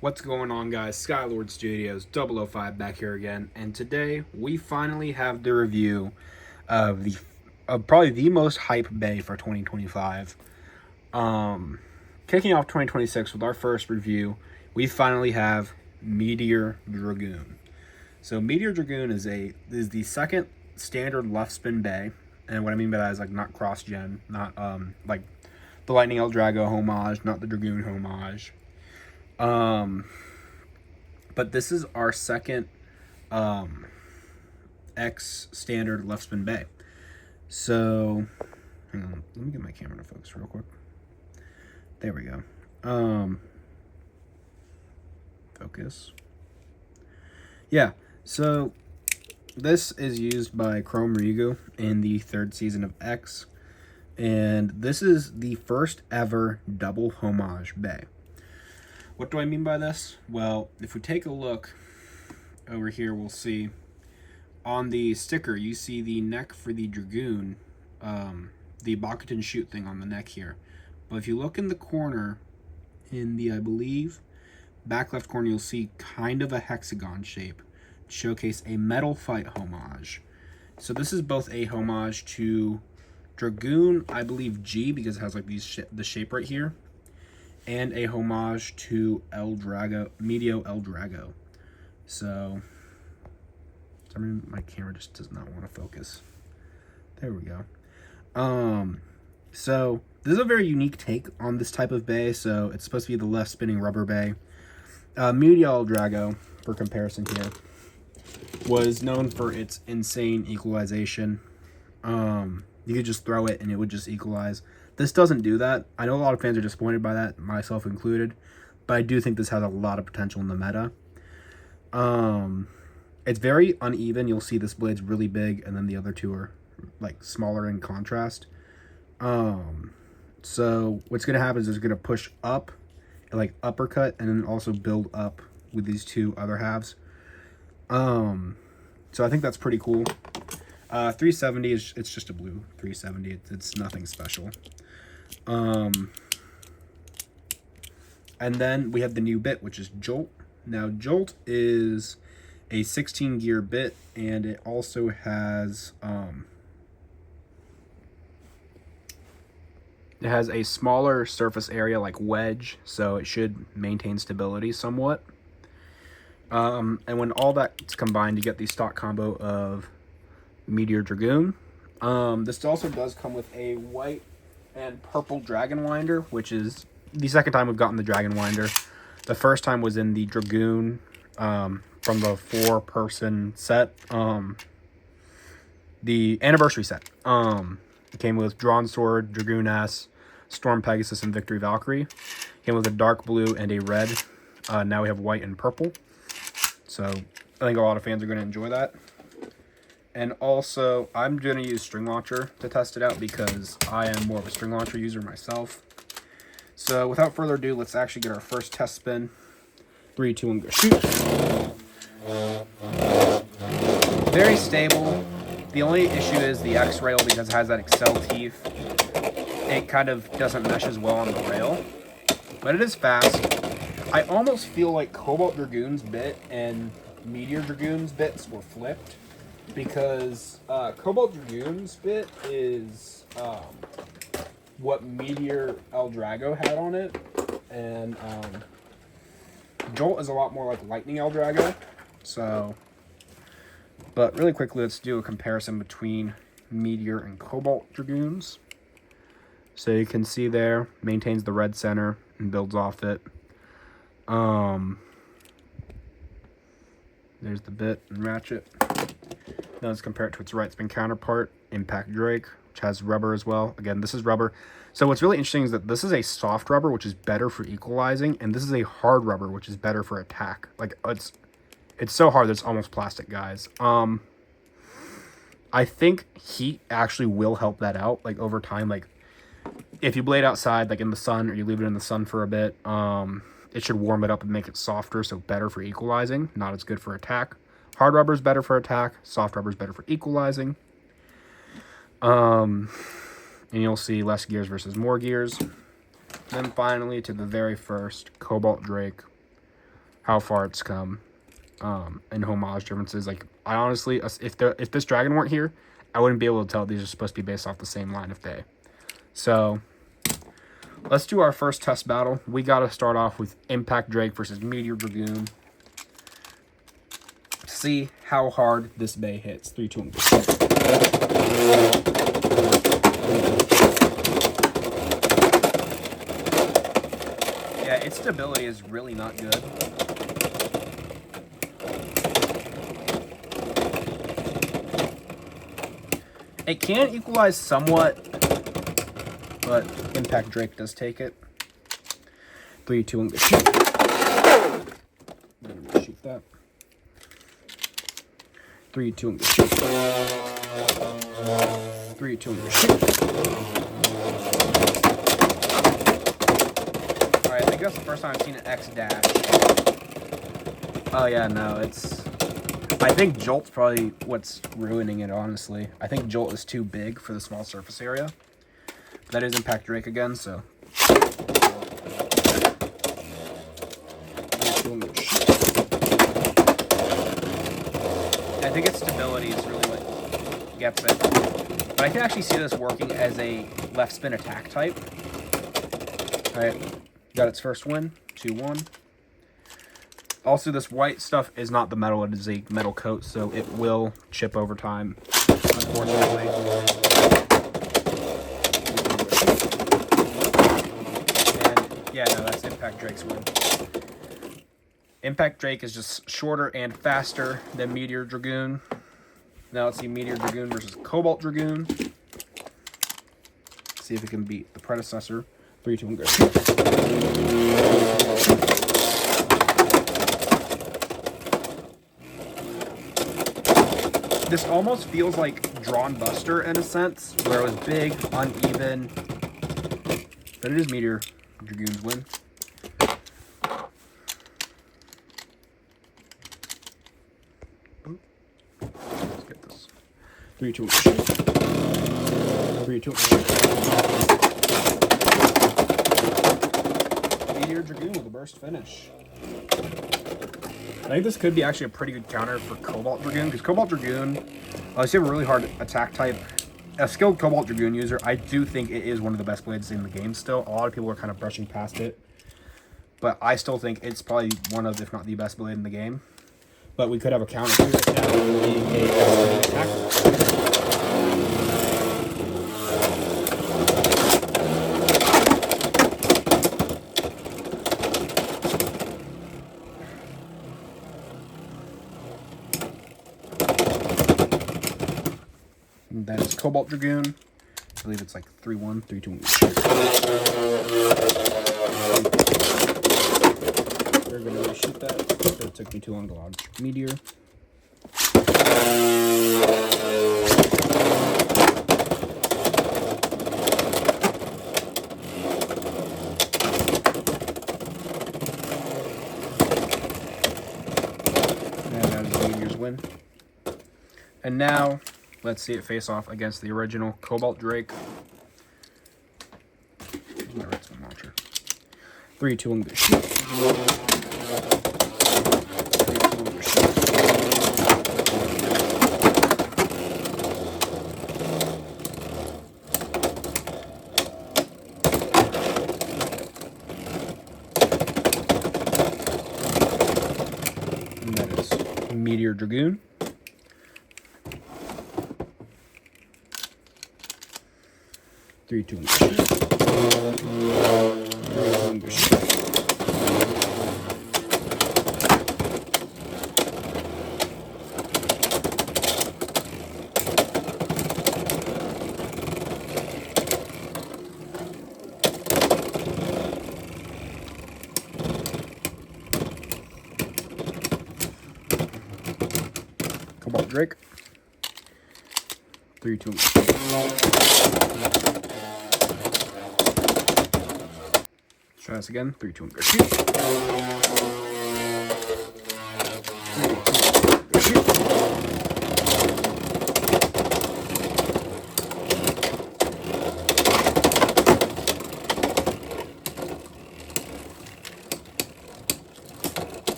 What's going on, guys? Skylord Studios 005 back here again, and today we finally have the review of the probably the most hype bay for 2025. Kicking off 2026 with our first review, we finally have Meteor Dragoon. So Meteor Dragoon is the second standard left spin bay, and what I mean by that is like not cross gen, not like the Lightning El Drago homage, not the Dragoon homage. But this is our second X standard left spin bay. So, hang on, let me get my camera to focus real quick. There we go. Focus. Yeah, so this is used by Chrome Rigu in the third season of X, and this is the first ever double homage bay. What do I mean by this? Well, if we take a look over here, we'll see on the sticker, you see the neck for the Dragoon, the Bakutan shoot thing on the neck here. But if you look in the corner, in the, I believe, back left corner, you'll see kind of a hexagon shape to showcase a Metal Fight homage. So this is both a homage to Dragoon, I believe G, because it has like the shape right here, and a homage to El Drago, Meteor El Drago. So, I mean, my camera just does not want to focus. There we go. So this is a very unique take on this type of bay. So it's supposed to be the left spinning rubber bay. Meteor El Drago, for comparison here, was known for its insane equalization. You could just throw it and it would just equalize. This doesn't do that. I know a lot of fans are disappointed by that, myself included, but I do think this has a lot of potential in the meta. It's very uneven. You'll see this blade's really big, and then the other two are like smaller in contrast. So what's gonna happen is it's gonna push up, like uppercut, and then also build up with these two other halves. So I think that's pretty cool. 370 is, it's just a blue 370. It's nothing special. And then we have the new bit, which is Jolt. Now Jolt is a 16 gear bit, and it also has a smaller surface area like wedge, so it should maintain stability somewhat. And when all that's combined, you get the stock combo of Meteor Dragoon. This also does come with a white and purple Dragon Winder, which is the second time we've gotten the Dragon Winder. The first time was in the Dragoon from the 4-person set, the anniversary set. It came with Drawn Sword, Dragoon S, Storm Pegasus, and Victory Valkyrie. Came with a dark blue and a red. Now we have white and purple. So I think a lot of fans are going to enjoy that. And also, I'm going to use String Launcher to test it out because I am more of a String Launcher user myself. So without further ado, let's actually get our first test spin. 3, 2, 1, go shoot. Very stable. The only issue is the X rail, because it has that Excel teeth. It kind of doesn't mesh as well on the rail, but it is fast. I almost feel like Cobalt Dragoon's bit and Meteor Dragoon's bits were flipped, because Cobalt Dragoon's bit is what Meteor El Drago had on it, and Jolt is a lot more like Lightning El Drago. So, but really quickly, let's do a comparison between Meteor and Cobalt Dragoons. So you can see there, maintains the red center and builds off it. There's the bit and ratchet. Now let's compare it to its right spin counterpart, Impact Drake, which has rubber as well. Again, this is rubber. So what's really interesting is that this is a soft rubber, which is better for equalizing, and this is a hard rubber, which is better for attack. Like, it's so hard that it's almost plastic, guys. I think heat actually will help that out, like, over time. Like, if you blade outside, like in the sun, or you leave it in the sun for a bit, it should warm it up and make it softer, so better for equalizing, not as good for attack. Hard rubber is better for attack. Soft rubber is better for equalizing. And you'll see less gears versus more gears. Then finally, to the very first Cobalt Drake. how far it's come in homage differences. Like, I honestly, if this dragon weren't here, I wouldn't be able to tell these are supposed to be based off the same line of day. So let's do our first test battle. We got to start off with Impact Drake versus Meteor Dragoon. See how hard this bay hits. 3, 2, 1. Yeah, its stability is really not good. It can equalize somewhat, but Impact Drake does take it. 3, 2, 1. Shoot. Shoot that. 3, 2, 1. Shoot. 3, 2, 1. Shoot. Alright, I think that's the first time I've seen an X dash. Oh yeah, no, it's... I think Jolt's probably what's ruining it, honestly. I think Jolt is too big for the small surface area. That is Impact Drake again, so... I think its stability is really what gets it. But I can actually see this working as a left spin attack type. Alright, got its first win. 2-1. Also, this white stuff is not the metal, it is a metal coat, so it will chip over time, unfortunately. And yeah, no, that's Impact Drake's win. Impact Drake is just shorter and faster than Meteor Dragoon. Now let's see Meteor Dragoon versus Cobalt Dragoon. See if it can beat the predecessor. 3, 2, 1, go. This almost feels like Drawn Buster in a sense, where it was big, uneven. But it is Meteor Dragoon's win. Let's get this. 3, 2, 1. 3, 2, 1. Meteor Dragoon with a burst finish. I think this could be actually a pretty good counter for Cobalt Dragoon, because Cobalt Dragoon, unless you have a really hard attack type, a skilled Cobalt Dragoon user, I do think it is one of the best blades in the game still. A lot of people are kind of brushing past it, but I still think it's probably one of, if not the best blade in the game. But we could have a counter to it now being a attack. That is Cobalt Dragoon. I believe it's like 3-1, 3, 2, 1. We're going to reshoot that. So it took me too long to launch Meteor. And that is Meteor's win. And now... let's see it face off against the original Cobalt Drake. Here's my redstone launcher. 3, 2, 1, go shoot. 3, 2, 1, go shoot. And that is Meteor Dragoon. 3, 2, 1, go shoot. 3, 2, 1, go shoot. Cobalt Drake. 3, 2, 1. Try this again. 3, 2, 1, go shoot. 3, 2, 1, go shoot.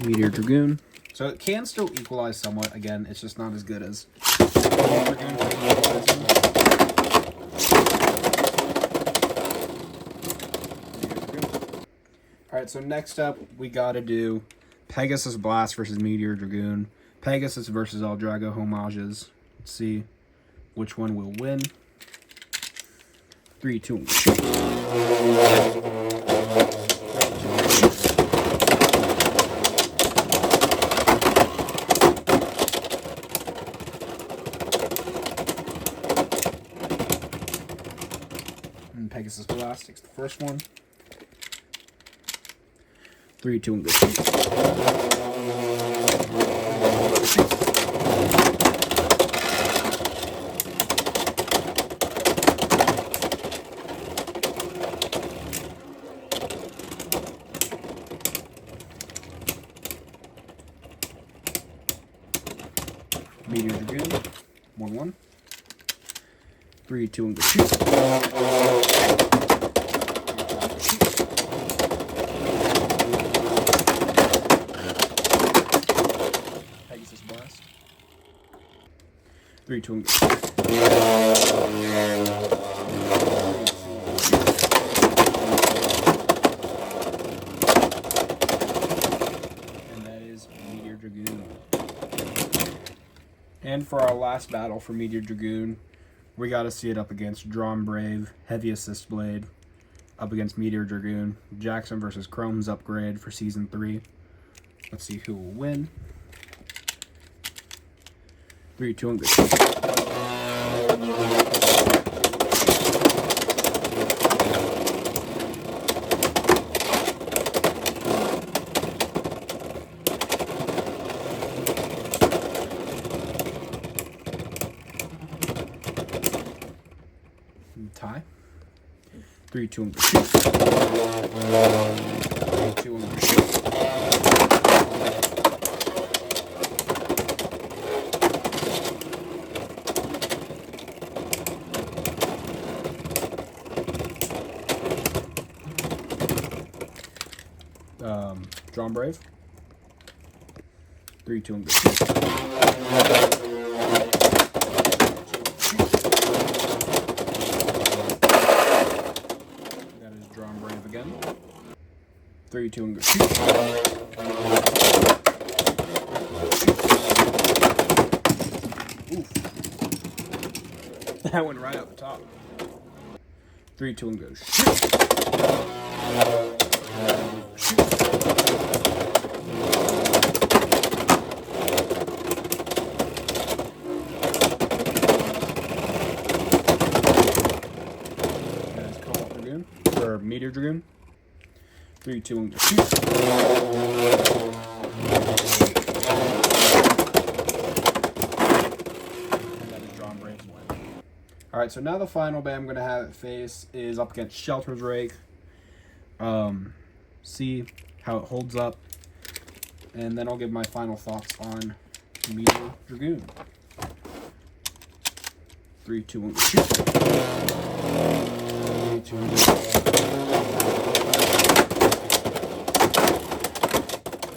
Meteor Dragoon. So it can still equalize somewhat. Again, it's just not as good as Dragoon. Alright, so next up, we gotta do Pegasus Blast versus Meteor Dragoon. Pegasus versus all Drago homages. Let's see which one will win. 3, 2, 1, shoot. And Pegasus Blast takes the first one. 3, 2, 1, go shoot. Meteor Dragoon, 1, 1. 3, 2, 1, go shoot. Pegasus Blast. 3, 2, 1, go shoot. And that is Meteor Dragoon. And for our last battle for Meteor Dragoon, we got to see it up against Drawn Brave, Heavy Assist Blade, up against Meteor Dragoon, Jackson versus Chrome's upgrade for Season 3. Let's see who will win. 3, 2, 1, go. Tie. 3, 2, 1, go shoot. 3, 2, 1, go shoot. Drawn Brave. 3, 2, 1, go shoot. That is Drawn Brave again. 3, 2, 1, go shoot. Oof. That went right out the top. 3, 2, 1, go shoot. Or Meteor Dragoon. 3, 2, 1, shoot. And that is Drawn Brave's win. Alright, so now the final band I'm going to have it face is up against Shelter's Rake. See how it holds up. And then I'll give my final thoughts on Meteor Dragoon. 3, 2, 1, shoot. 3, 2, 1,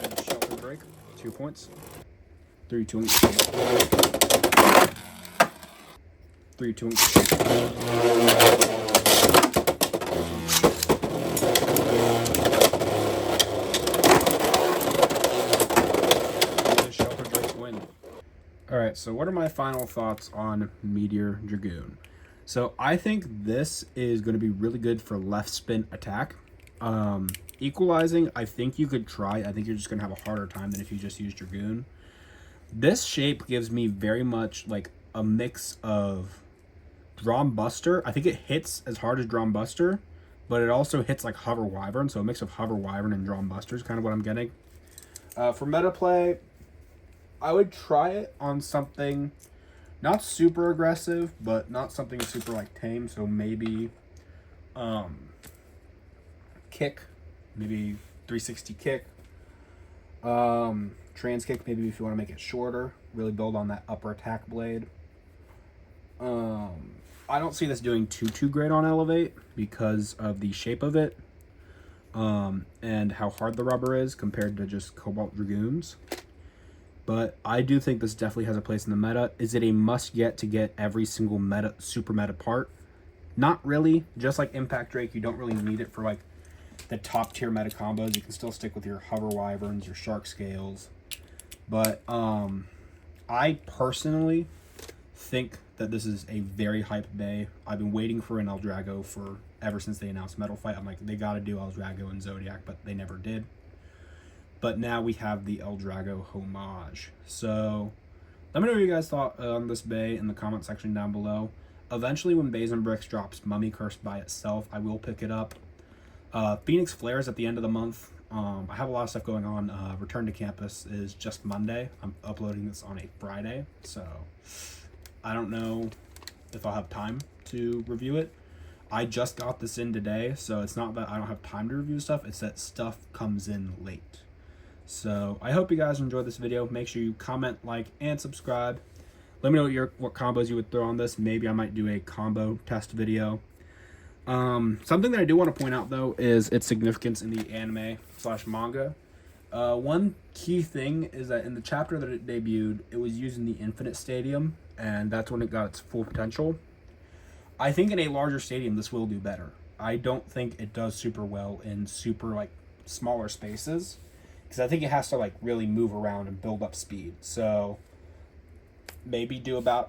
and Shelter Break, 2 points. 3, 2, 1, 3, 2, 1, Shelter Drake win. Alright, so what are my final thoughts on Meteor Dragoon? So I think this is going to be really good for left spin attack. Equalizing, I think you could try. I think you're just going to have a harder time than if you just use Dragoon. This shape gives me very much like a mix of Drawn Buster. I think it hits as hard as Drawn Buster, but it also hits like Hover Wyvern. So a mix of Hover Wyvern and Drawn Buster is kind of what I'm getting. For meta play, I would try it on something not super aggressive, but not something super like tame. So maybe kick, maybe 360 kick, trans kick, maybe if you want to make it shorter, really build on that upper attack blade. I don't see this doing too great on Elevate because of the shape of it, and how hard the rubber is compared to just Cobalt Dragoons. But I do think this definitely has a place in the meta. Is it a must get to get every single meta, super meta part? Not really. Just like Impact Drake, you don't really need it for like the top tier meta combos. You can still stick with your Hover Wyverns, your Shark Scales. But I personally think that this is a very hype bay. I've been waiting for an Eldrago for ever since they announced Metal Fight. I'm like, they got to do Eldrago and Zodiac, but they never did. But now we have the Eldrago homage. So let me know what you guys thought on this bay in the comment section down below. Eventually, when Bays and Bricks drops Mummy Curse by itself, I will pick it up. Phoenix Flares at the end of the month. I have a lot of stuff going on. Return to Campus is just Monday. I'm uploading this on a Friday, so I don't know if I'll have time to review it. I just got this in today, so it's not that I don't have time to review stuff, it's that stuff comes in late. So I hope you guys enjoyed this video. Make sure you comment, like, and subscribe. Let me know what combos you would throw on this. Maybe I might do a combo test video. Something that I do want to point out, though, is its significance in the anime/manga. One key thing is that in the chapter that it debuted, it was used in the Infinite Stadium, and that's when it got its full potential. I think in a larger stadium, this will do better. I don't think it does super well in super, like, smaller spaces, because I think it has to, like, really move around and build up speed. So maybe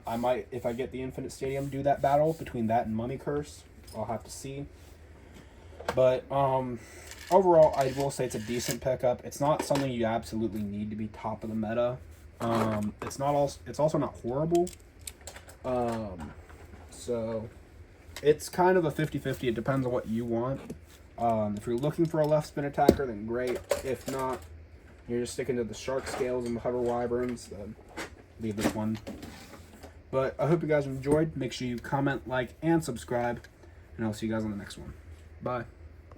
I might, if I get the Infinite Stadium, do that battle between that and Mummy Curse. I'll have to see. But overall, I will say it's a decent pickup. It's not something you absolutely need to be top of the meta. It's also not horrible. So it's kind of a 50-50. It depends on what you want. If you're looking for a left spin attacker, then great. If not, you're just sticking to the Shark Scales and the Hover Wyverns, then leave this one. But I hope you guys enjoyed. Make sure you comment, like, and subscribe. And I'll see you guys on the next one. Bye.